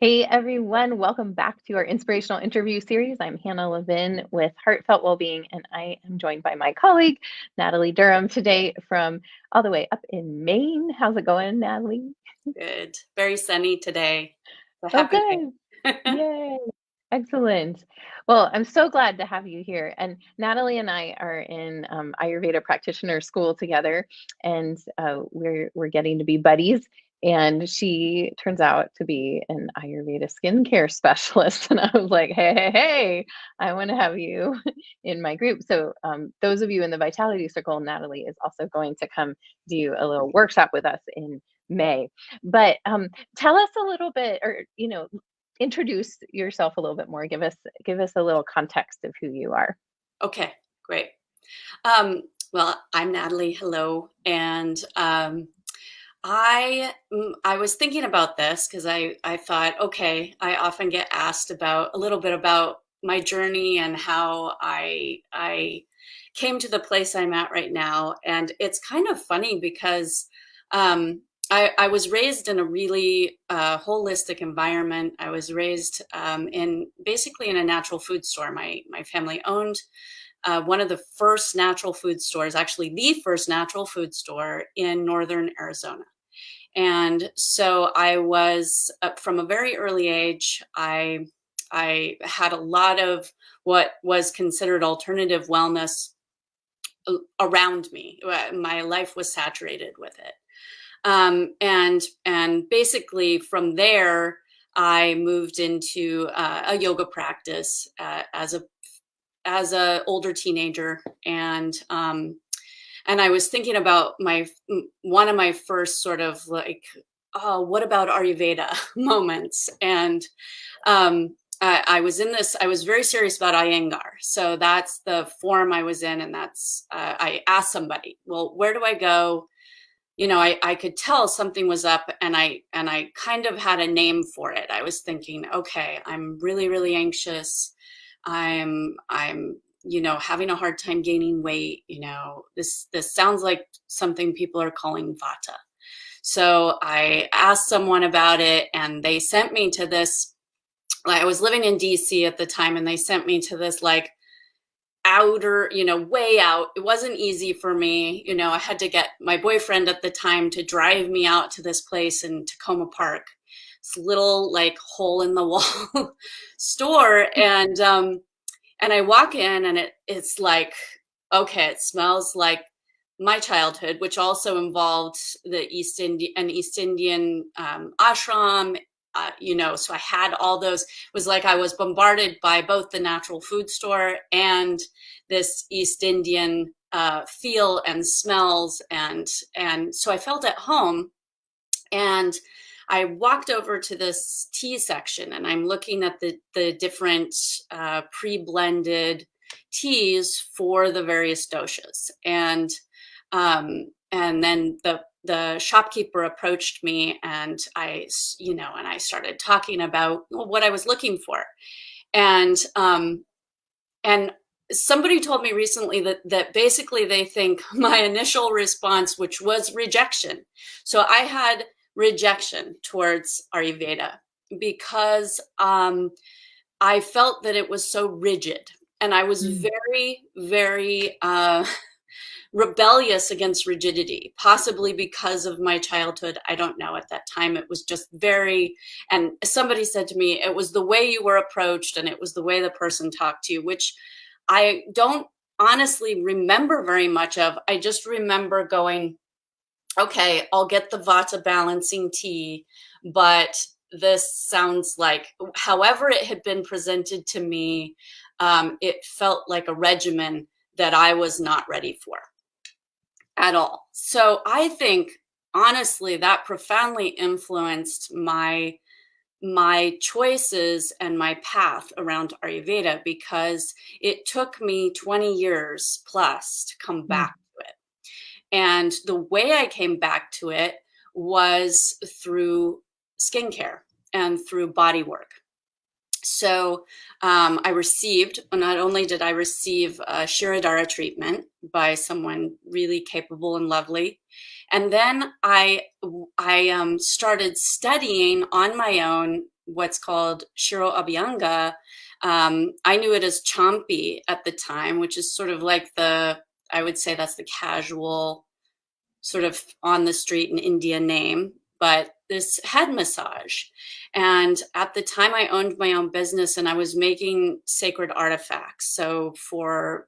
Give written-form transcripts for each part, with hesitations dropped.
Hey everyone, welcome back to our inspirational interview series. I'm Hannah Levin with Heartfelt Wellbeing, and I am joined by my colleague, Natalie Durham, today from all the way up in Maine. How's it going, Natalie? Good. Very sunny today. It's a Oh, happy day. good. Yay. Excellent. Well, I'm so glad to have you here. And Natalie and I are in Ayurveda practitioner school together, and we're getting to be buddies. And she turns out to be an Ayurveda skincare specialist. And I was like, hey, hey, hey, I want to have you in my group. So those of you in the Vitality Circle, Natalie is also going to come do a little workshop with us in May. But tell us a little bit, or introduce yourself a little bit more. Give us a little context of who you are. Okay, great. Well, I'm Natalie. Hello. And I was thinking about this because I thought, okay, I often get asked about a little bit about my journey and how I came to the place I'm at right now. And it's kind of funny because um, I was raised in a really holistic environment. I was raised in basically in a natural food store. My family owned one of the first natural food stores, actually the first natural food store in northern Arizona. And so I was from a very early age. I had a lot of what was considered alternative wellness around me. My life was saturated with it. And basically from there, I moved into a yoga practice as a older teenager, and I was thinking about my one of my first sort of like, oh, what about Ayurveda moments, and I was in this. I was very serious about Iyengar, so that's the form I was in, and that's I asked somebody, well, where do I go? I could tell something was up, and I kind of had a name for it. I was thinking, okay, I'm really, really anxious. I'm having a hard time gaining weight. This sounds like something people are calling vata. So I asked someone about it, and they sent me to this. I was living in DC at the time, and they sent me to this like outer, way out. It wasn't easy for me. I had to get my boyfriend at the time to drive me out to this place in Tacoma Park, this little like hole in the wall store. And I walk in, and it's like, okay, it smells like my childhood, which also involved an East Indian ashram. So I had all those. It was like I was bombarded by both the natural food store and this East Indian feel and smells, and so I felt at home. And I walked over to this tea section, and I'm looking at the different pre-blended teas for the various doshas. And then the shopkeeper approached me, and I started talking about what I was looking for. And somebody told me recently that basically they think my initial response, which was rejection. So I had rejection towards Ayurveda because I felt that it was so rigid, and I was Mm. very, very rebellious against rigidity, possibly because of my childhood. I don't know. At that time, it was just very, and somebody said to me, it was the way you were approached, and it was the way the person talked to you, which I don't honestly remember very much of. I just remember going, okay, I'll get the Vata balancing tea, but this sounds like, however it had been presented to me, it felt like a regimen that I was not ready for at all. So I think, honestly, that profoundly influenced my choices and my path around Ayurveda, because it took me 20 years plus to come Mm. back to it. And the way I came back to it was through skincare and through body work. So not only did I receive a Shirodara treatment by someone really capable and lovely, And then I started studying on my own what's called Shiro Abhyanga. I knew it as Champi at the time, which is sort of like I would say that's the casual sort of on the street in India name, but this head massage. And at the time I owned my own business and I was making sacred artifacts. So for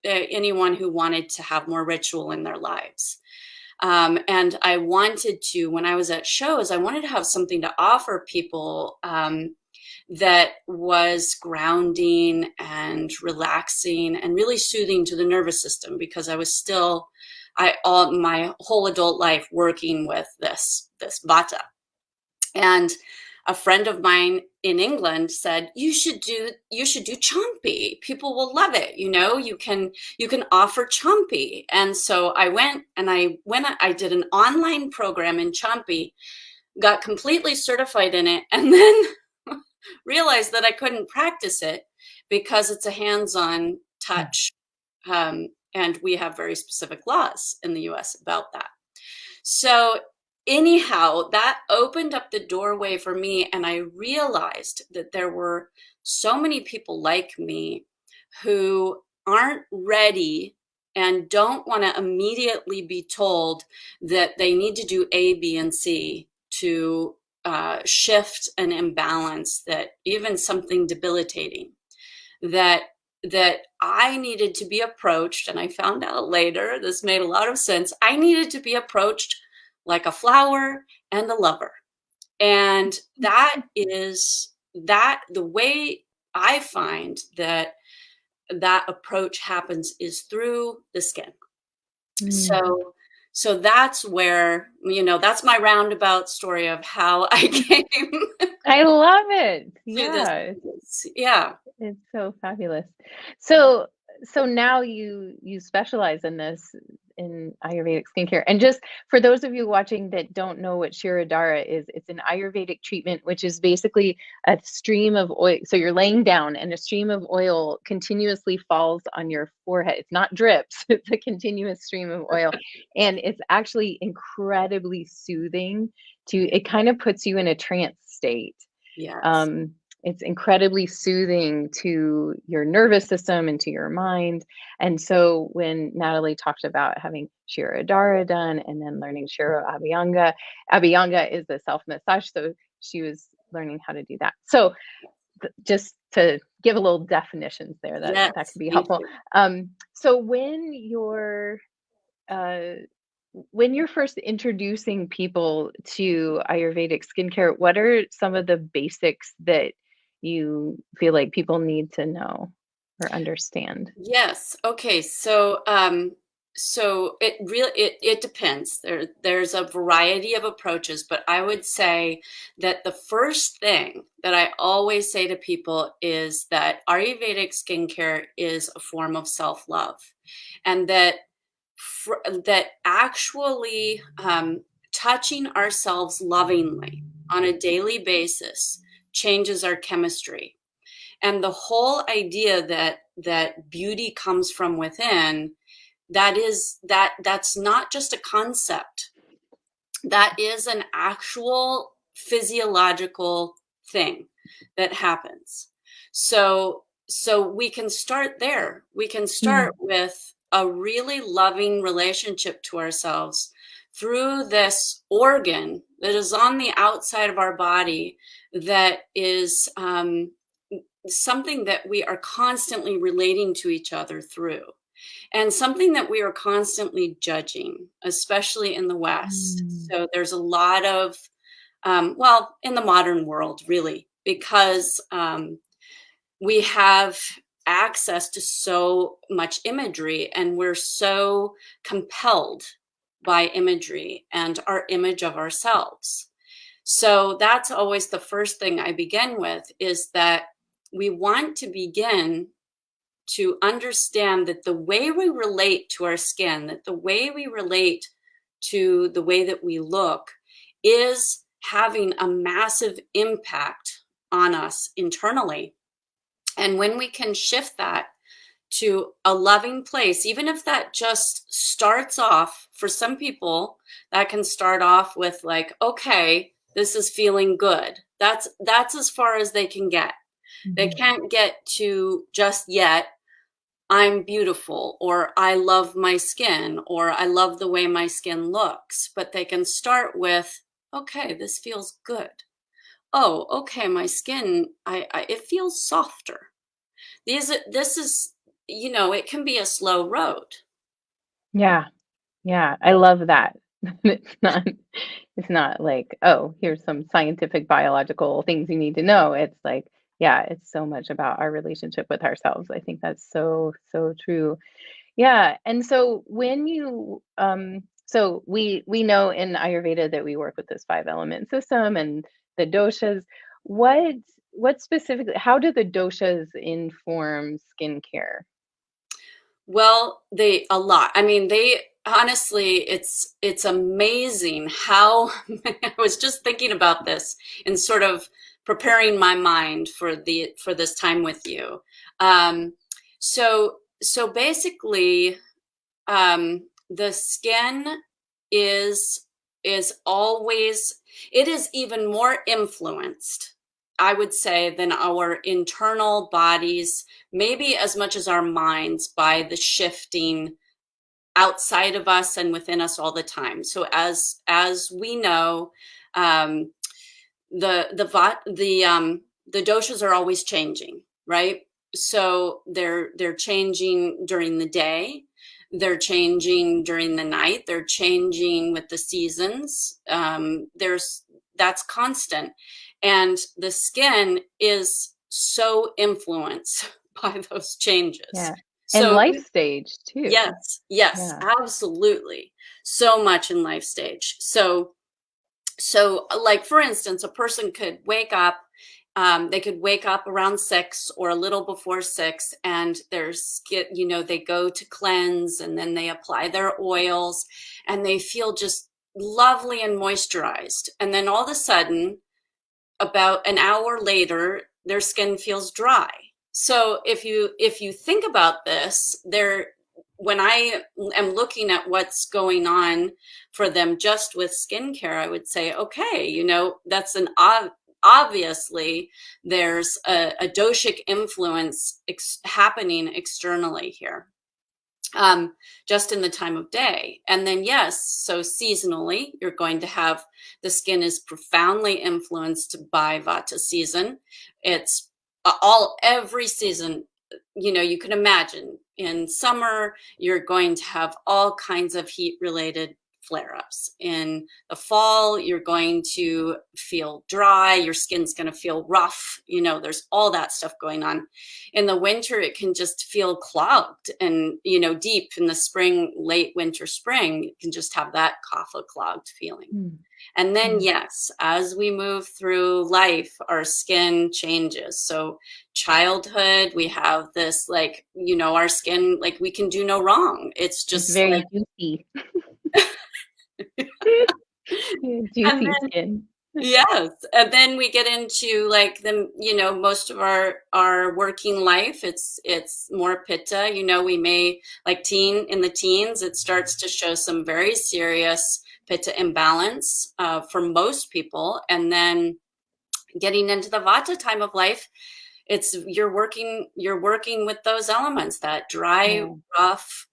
anyone who wanted to have more ritual in their lives. And I wanted to, when I was at shows, I wanted to have something to offer people that was grounding and relaxing and really soothing to the nervous system, because I was still, all my whole adult life working with this vata. And a friend of mine in England said, you should do Champi. People will love it. You can offer Champi. And so I did an online program in Champi, got completely certified in it, and then realized that I couldn't practice it because it's a hands-on touch. And we have very specific laws in the US about that. So anyhow, that opened up the doorway for me, and I realized that there were so many people like me who aren't ready and don't want to immediately be told that they need to do A, B, and C to shift an imbalance, that even something debilitating, that I needed to be approached. And I found out later, this made a lot of sense. I needed to be approached like a flower and a lover. And that is the way I find that approach happens is through the skin. So that's where, that's my roundabout story of how I came. I love it. Yeah. Yeah. It's so fabulous. So now you specialize in this, in Ayurvedic skincare. And just for those of you watching that don't know what Shirodhara is, it's an Ayurvedic treatment, which is basically a stream of oil. So you're laying down and a stream of oil continuously falls on your forehead. It's not drips, it's a continuous stream of oil. And it's actually incredibly soothing it kind of puts you in a trance state. Yes. It's incredibly soothing to your nervous system and to your mind. And so when Natalie talked about having Shirodhara done and then learning Shiro Abhyanga is the self-massage. So she was learning how to do that. So just to give a little definitions there, that could be helpful. So when you're first introducing people to Ayurvedic skincare, what are some of the basics that you feel like people need to know or understand? Yes. Okay. So it depends. There's a variety of approaches, but I would say that the first thing that I always say to people is that Ayurvedic skincare is a form of self-love, and that actually touching ourselves lovingly on a daily basis changes our chemistry. And the whole idea that beauty comes from within, that's not just a concept. That is an actual physiological thing that happens. So we can start there. We can start with a really loving relationship to ourselves through this organ that is on the outside of our body, that is something that we are constantly relating to each other through, and something that we are constantly judging, especially in the West. So there's a lot of, in the modern world, really, because we have access to so much imagery, and we're so compelled by imagery and our image of ourselves. So that's always the first thing I begin with, is that we want to begin to understand that the way we relate to our skin, that the way we relate to the way that we look, is having a massive impact on us internally. And when we can shift that to a loving place, even if that just starts off, for some people, that can start off with like, okay, this is feeling good. That's as far as they can get. They Mhm. can't get to just yet, I'm beautiful, or I love my skin, or I love the way my skin looks. But they can start with, okay, this feels good. Oh, okay, my skin, it feels softer. This is, it can be a slow road. Yeah. Yeah, I love that. It's not it's not like, "Oh, here's some scientific biological things you need to know." It's like, yeah, it's so much about our relationship with ourselves. I think that's so, so true. Yeah, and so when you so we know in Ayurveda that we work with this 5-element system and the doshas. What what specifically how do the doshas inform skincare? Well, they a lot. I mean, they honestly, it's amazing how I was just thinking about this and sort of preparing my mind for this time with you. Um, so basically, the skin is always, it is even more influenced, I would say, than our internal bodies, maybe as much as our minds, by the shifting outside of us and within us all the time. So as we know, um, the doshas are always changing, right? So they're changing during the day, they're changing during the night, they're changing with the seasons. There's That's constant, and the skin is so influenced by those changes. Yeah. And So life stage too. yes, yes, Yeah. absolutely, so much in life stage. So, like, for instance, a person could wake up, they could wake up around 6 or a little before 6, and their skin, they go to cleanse, and then they apply their oils, and they feel just lovely and moisturized. And then all of a sudden, about an hour later, their skin feels dry. So if you think about this, when I am looking at what's going on for them just with skincare, I would say, okay, that's obviously there's a doshic influence happening externally here, just in the time of day. And then, yes, so seasonally, you're going to have, the skin is profoundly influenced by Vata season. It's every season, you can imagine. In summer, you're going to have all kinds of heat related flare ups. In the fall, you're going to feel dry, your skin's going to feel rough. There's all that stuff going on. In the winter, it can just feel clogged, and deep in the spring, late winter, spring, you can just have that cough, a clogged feeling. Mm, And then, mm. yes, as we move through life, our skin changes. So childhood, we have this, like, our skin, like, we can do no wrong. It's It's just like, very juicy. Yeah, and juicy then, skin. yes, and then we get into, like, most of our working life, it's more pitta. We may, like, in the teens, it starts to show some very serious pitta imbalance, for most people. And then getting into the vata time of life, it's you're working with those elements, that Yeah.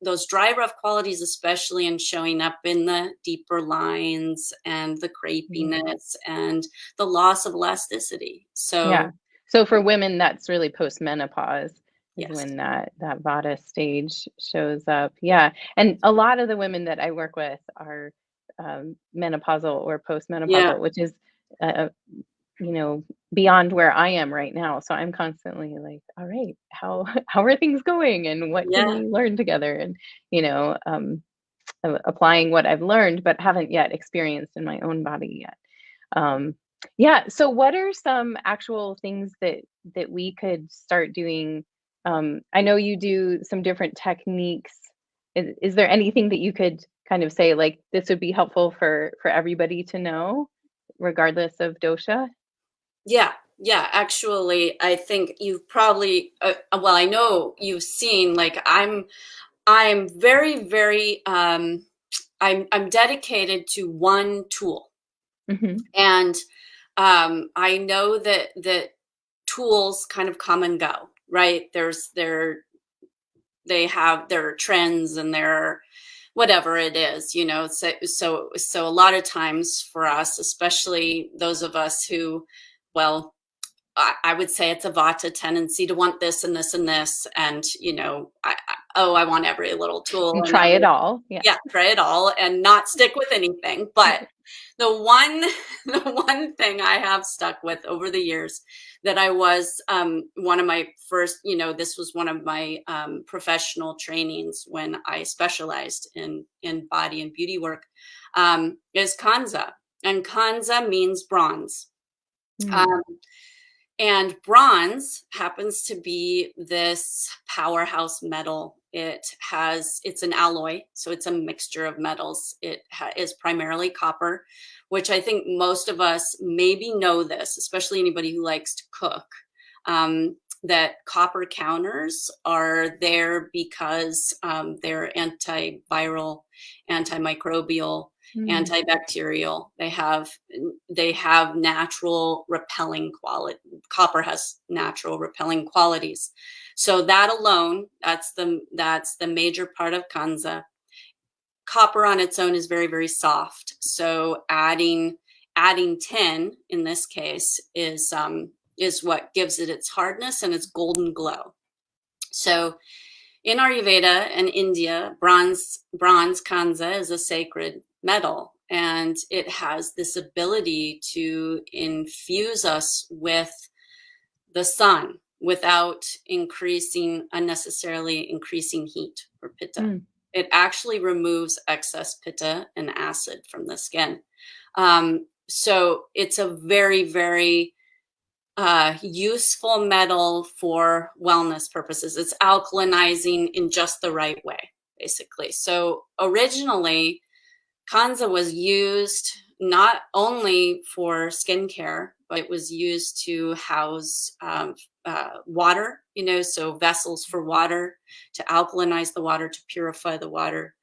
those dry rough qualities, especially in showing up in the deeper lines and the Mhm. crepiness and the loss of elasticity. Yeah. So So for women, that's really postmenopause is yes. when that Vata stage shows up. Yeah. And a lot of the women that I work with are menopausal or Yeah. postmenopausal, which is uh, you know, beyond where I am right now. So I'm constantly like, all right, how how are things going and what can Yeah. we learn together? And, applying what I've learned, but haven't yet experienced in my own body yet. Um, yeah. So what are some actual things that we could start doing? I know you do some different techniques. Is there anything that you could kind of say like this would be helpful for everybody to know, regardless of dosha? Yeah, Yeah, actually, I think you've probably, well, I know you've seen, like, I'm very, very, I'm dedicated to one tool. Hmm. And I know that tools kind of come and go, right? They have their trends and their whatever it is, you know. So a lot of times for us, especially those of us who, well, I would say it's a Vata tendency to want this and this and this, and you know, oh, I want every little tool And and try every, it all. Yeah. yeah, try it all and not stick with anything. But the one the one thing I have stuck with over the years that I was, one of my first, you know, this was one of my professional trainings when I specialized in body and beauty work, is Kanza. And Kanza means bronze. Mm. Um, and bronze happens to be this powerhouse metal. It's an alloy, so it's a mixture of metals. Is primarily copper, which I think most of us maybe know this, especially anybody who likes to cook. That copper counters are there because they're antiviral, antimicrobial, Mm. antibacterial. They have natural repelling quality. Copper has natural repelling qualities. So that alone, that's the major part of Kanza. Copper on its own is very, very soft. So adding tin in this case is what gives it its hardness and its golden glow. So in Ayurveda and India, bronze Kanza is a sacred metal, and it has this ability to infuse us with the sun without unnecessarily increasing heat or pitta. Mm. It actually removes excess pitta and acid from the skin. So it's a very, very useful metal for wellness purposes. It's alkalinizing in just the right way, basically. So originally, Kanza was used not only for skincare, but it was used to house water, you know, so vessels for water, to alkalinize the water, to purify the water,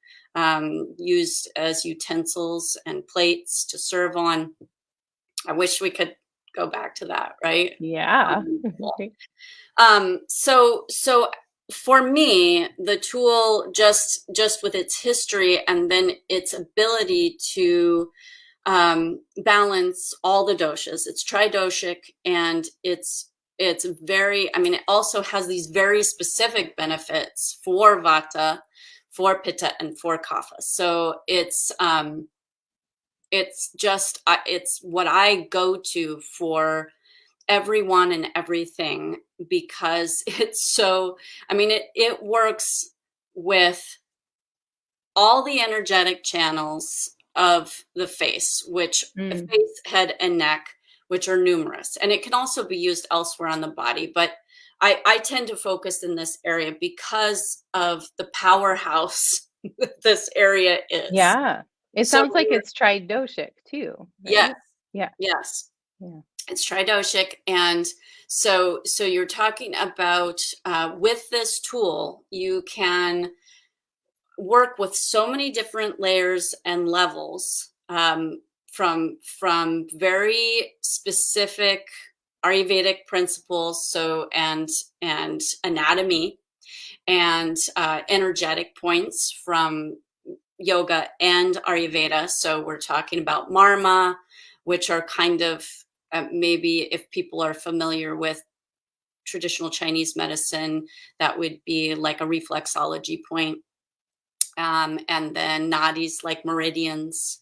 used as utensils and plates to serve on. I wish we could go back to that, right? Yeah. Cool. So for me, the tool, just with its history and then its ability to balance all the doshas. It's tridoshic, and it's very. I mean, it also has these very specific benefits for Vata, for Pitta, and for Kapha. So it's just it's what I go to for everyone and everything, because it's so, I mean, it works with all the energetic channels of the face, which Mm. face, head, and neck, which are numerous. And it can also be used elsewhere on the body. But I tend to focus in this area because of the powerhouse that this area is. Yeah. It So sounds like it's tridoshic too, yes, right? Yeah. yes. Yeah. It's tridoshic. And so you're talking about, with this tool, you can work with so many different layers and levels, from very specific Ayurvedic principles, so and anatomy and energetic points from yoga and Ayurveda. So we're talking about marma, which are kind of, maybe if people are familiar with traditional Chinese medicine, that would be like a reflexology point. And then nadis, like meridians.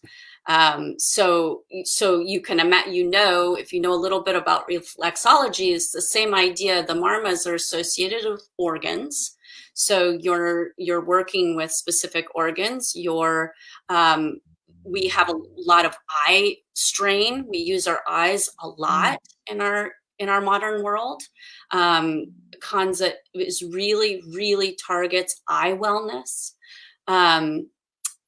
So you can imagine, you know, if you know a little bit about reflexology, it's the same idea. The marmas are associated with organs. So you're working with specific organs. We have a lot of eye strain. We use our eyes a Mm. lot in our modern world. Kanza is really, really targets eye wellness. Um,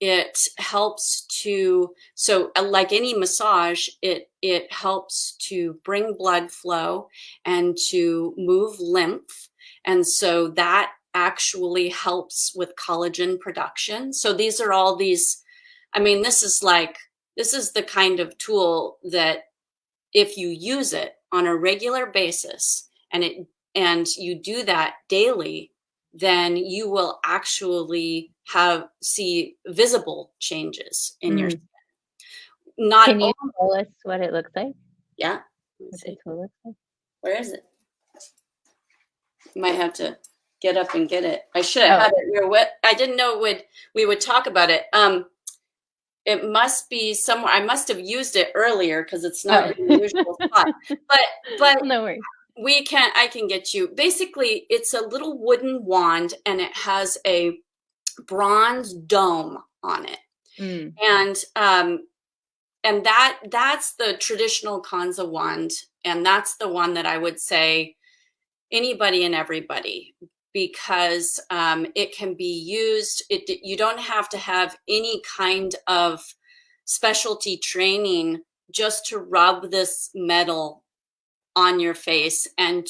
it helps to, so like any massage, it helps to bring blood flow and to move lymph. And so that actually helps with collagen production. So these are all these, I mean, this is the kind of tool that if you use it on a regular basis and you do that daily, then you will actually see visible changes in your, Mm. not Can you only, tell us what it looks like? yeah, let me What the see, tool looks like? where is it? You might have to get up and get it. I should have Oh, had it here. What, I didn't know we would talk about it. It must be somewhere. I must have used it earlier because it's oh. not in the usual spot. But No worries. I can get you. Basically, it's a little wooden wand and it has a bronze dome on it. Mm. And that's the traditional Kanza wand. And that's the one that I would say anybody and everybody, because it can be used. You don't have to have any kind of specialty training just to rub this metal on your face. And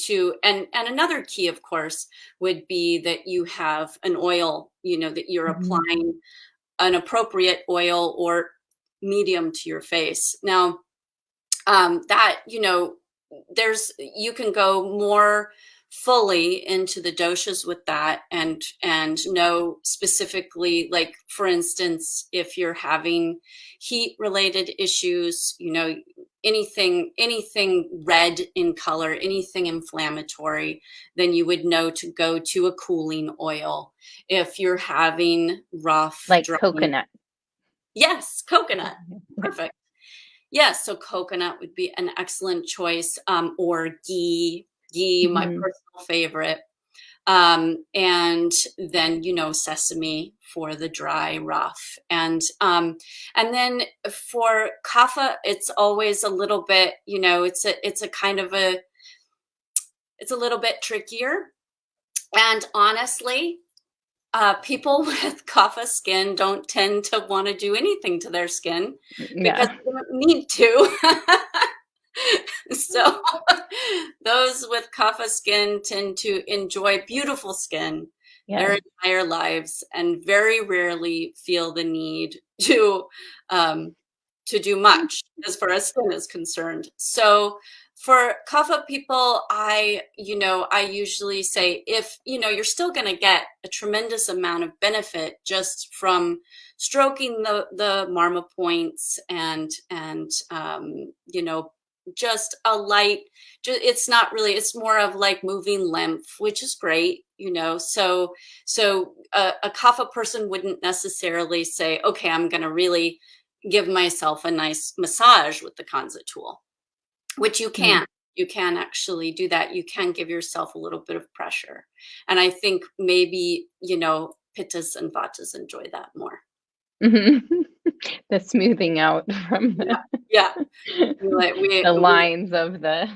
another key, of course, would be that you have an oil, that you're Mhm. applying an appropriate oil or medium to your face. Now, that, you can go more fully into the doshas with that and know specifically, like, for instance, if you're having heat related issues, anything red in color, anything inflammatory, then you would know to go to a cooling oil. If you're having rough Like dry, coconut. yes, coconut, perfect. Yes, so coconut would be an excellent choice, or ghee. Ghee, my Mhm. personal favorite. And then, sesame for the dry, rough. And then for kapha, it's always a little bit, it's a kind of it's a little bit trickier. And honestly, people with kapha skin don't tend to want to do anything to their skin because Yeah. they don't need to. So those with kapha skin tend to enjoy beautiful skin their Yes. entire lives and very rarely feel the need um, to do much as far as skin is concerned. So for kapha people, I usually say, if you're still going to get a tremendous amount of benefit just from stroking the marma points and just a light, it's not really, it's more of like moving lymph, which is great. So a kapha person wouldn't necessarily say, okay, I'm going to really give myself a nice massage with the Kanza tool, which you Mm. can. You can actually do that. You can give yourself a little bit of pressure. And I think maybe, pittas and vatas enjoy that more. Mhm. The smoothing out from Yeah. Yeah. Like the we lines of the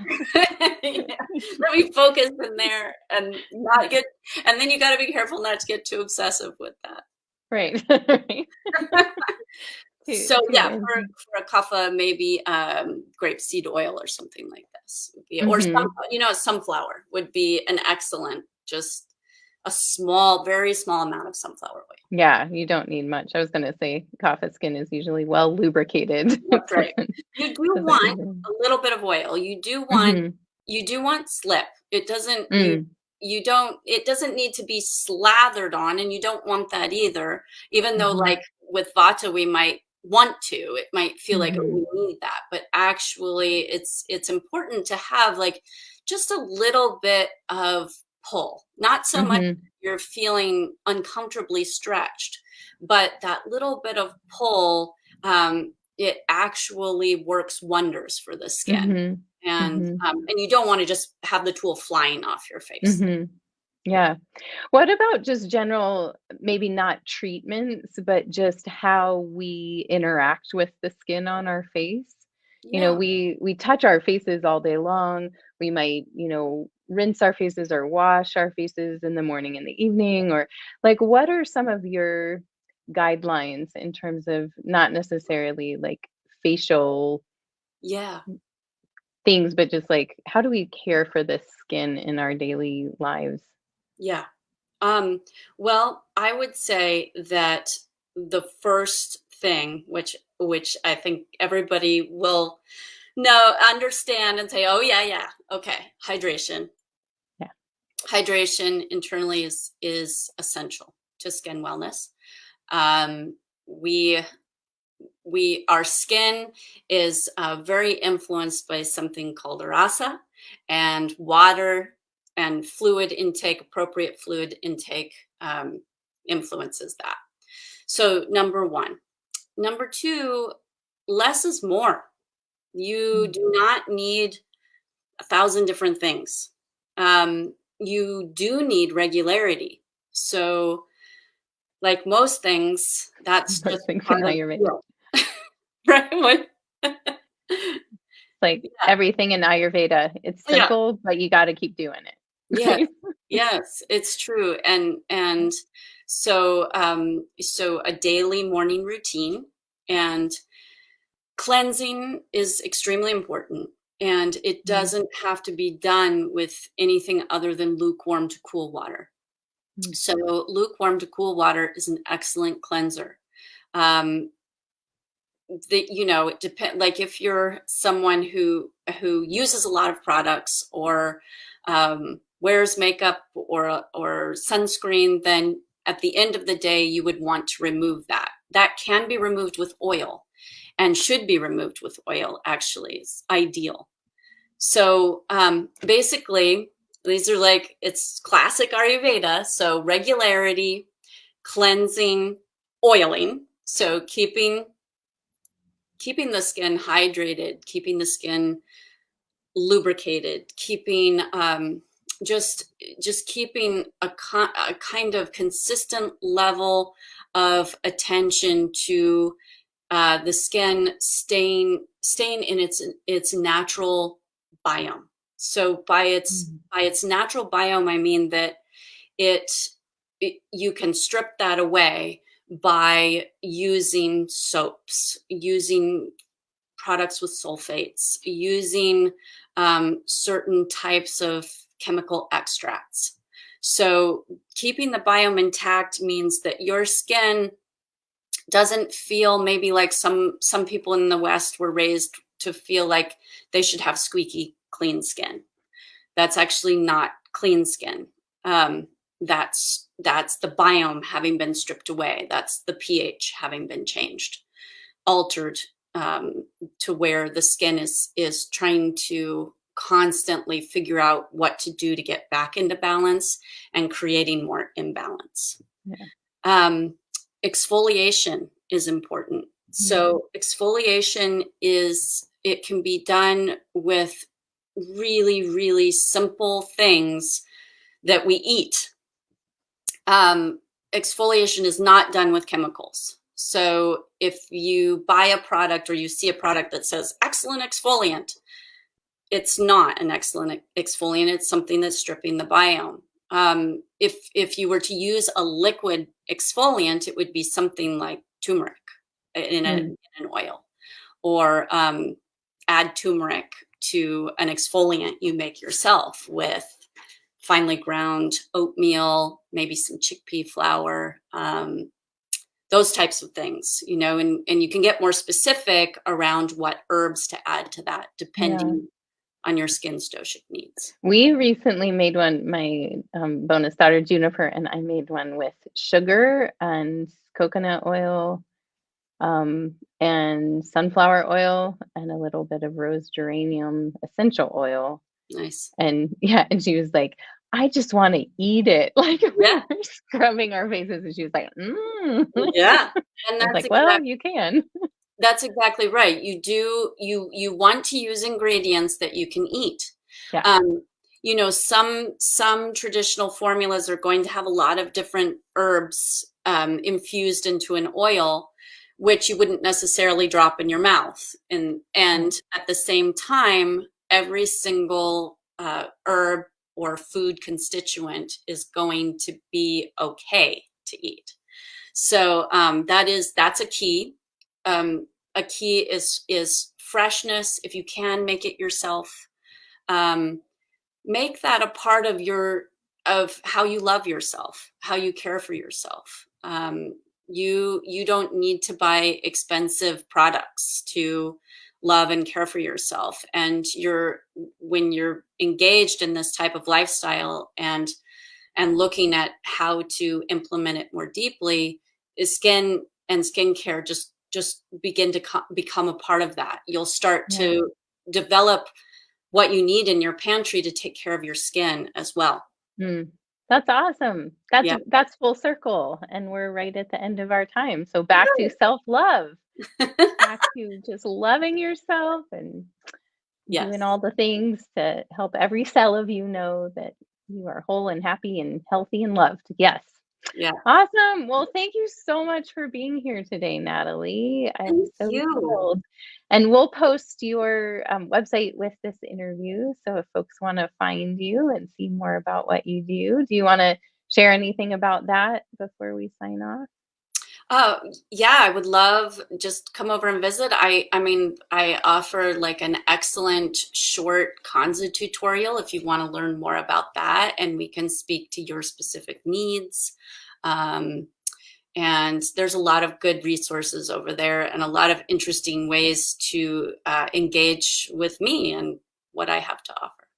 yeah. Let me focus in there and not get, and then you got to be careful not to get too obsessive with that. right. Right. So Too yeah, busy. for a kapha, maybe grapeseed oil or something like this would be, or Mhm. sunflower would be an excellent, just a small, very small amount of sunflower oil. Yeah, you don't need much. I was gonna say kapha skin is usually well lubricated. That's right. You do Doesn't want need any. a little bit of oil. Mhm. You do want slip. It doesn't Mm. you don't it doesn't need to be slathered on, and you don't want that either. Even though, Mhm. like with vata, we might want to. It might feel like, oh, Mhm. we need that, but actually it's important to have like just a little bit of pull. Not so much Mhm. you're feeling uncomfortably stretched, but that little bit of pull, it actually works wonders for the skin. Mhm. And Mhm. and you don't want to just have the tool flying off your face. Mhm. Yeah. What about just general, maybe not treatments, but just how we interact with the skin on our face? Yeah. We touch our faces all day long. We might, rinse our faces or wash our faces in the morning and the evening, or like what are some of your guidelines in terms of not necessarily like facial Yeah. things, but just like how do we care for the skin in our daily lives? Yeah. Um, well, I would say that the first thing, which I think everybody will know, understand, and say, "Oh yeah, yeah, okay." Hydration. Yeah. Hydration internally is essential to skin wellness. Um, we our skin is very influenced by something called rasa, and water and fluid intake, appropriate fluid intake, influences that. So number one. Number two, less is more. You Mm. do not need 1,000 different things. You do need regularity. So like most things, that's just Most things in part of the Ayurveda. deal. Right? Like Yeah, everything in Ayurveda, it's yeah, simple, but you got to keep doing it. yes, Right? yes, it's true. And so so a daily morning routine and cleansing is extremely important. And it Mm, doesn't have to be done with anything other than lukewarm to cool water. mm, So lukewarm to cool water is an excellent cleanser. Um, it depend, like if you're someone who uses a lot of products or wears makeup or sunscreen, then at the end of the day you would want to remove that. That can be removed with oil and should be removed with oil. Actually, it's ideal. So basically these are like, it's classic Ayurveda. So regularity, cleansing, oiling, so keeping the skin hydrated, keeping the skin lubricated, keeping just keeping a kind of consistent level of attention to the skin staying in its natural biome. So mm, by its natural biome, I mean that it, you can strip that away by using soaps, using products with sulfates, using certain types of chemical extracts. So keeping the biome intact means that your skin doesn't feel maybe like some people in the West were raised to feel like they should have squeaky clean skin. That's actually not clean skin. Um, that's the biome having been stripped away. That's the pH having been changed, altered, to where the skin is trying to constantly figure out what to do to get back into balance and creating more imbalance. yeah. Um, exfoliation is important. Mm, So exfoliation is, it can be done with really, really simple things that we eat. Exfoliation is not done with chemicals. So if you buy a product or you see a product that says excellent exfoliant, it's not an excellent exfoliant. It's something that's stripping the biome. If you were to use a liquid exfoliant, it would be something like turmeric in mm, an oil, or add turmeric to an exfoliant you make yourself with finely ground oatmeal, maybe some chickpea flour, those types of things, and you can get more specific around what herbs to add to that, yeah. depending on your skin's doshic needs. We recently made one, my bonus daughter Juniper and I made one with sugar and coconut oil, and sunflower oil and a little bit of rose geranium essential oil. Nice. And yeah, and she was like, I just want to eat it. Like we Yeah. were scrubbing our faces and she was like, mm. Yeah. And I was like, well, you can. that's exactly right. You want to use ingredients that you can eat. Yeah. Um, some traditional formulas are going to have a lot of different herbs infused into an oil, which you wouldn't necessarily drop in your mouth. And Right. at the same time, every single herb or food constituent is going to be okay to eat. So that's a key. A key is freshness. If you can make it yourself, um, make that a part of of how you love yourself, how you care for yourself. You don't need to buy expensive products to love and care for yourself. And when you're engaged in this type of lifestyle and looking at how to implement it more deeply, is skin and skincare just begin to become a part of that. You'll start Yeah. to develop what you need in your pantry to take care of your skin as well. Mm. That's awesome. Yeah. That's full circle, and we're right at the end of our time. So back to self-love, back to just loving yourself and doing Yes. all the things to help every cell of you know that you are whole and happy and healthy and loved. Yes. Yeah. Awesome. Well, thank you so much for being here today, Natalie. I'm Thank so you. thrilled. And we'll post your website with this interview. So if folks want to find you and see more about what you do you want to share anything about that before we sign off? Oh, yeah, I would love just come over and visit. I mean, I offer like an excellent short Kanza tutorial if you want to learn more about that, and we can speak to your specific needs. Um, and there's a lot of good resources over there and a lot of interesting ways to engage with me and what I have to offer.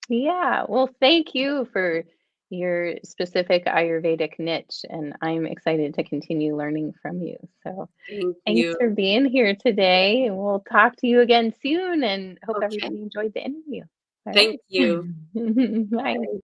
Yeah. Well, thank you for your specific Ayurvedic niche. And I'm excited to continue learning from you. So Thank thanks you. for being here today, and we'll talk to you again soon and hope Okay. everybody enjoyed the interview. All Thank you. right. Bye.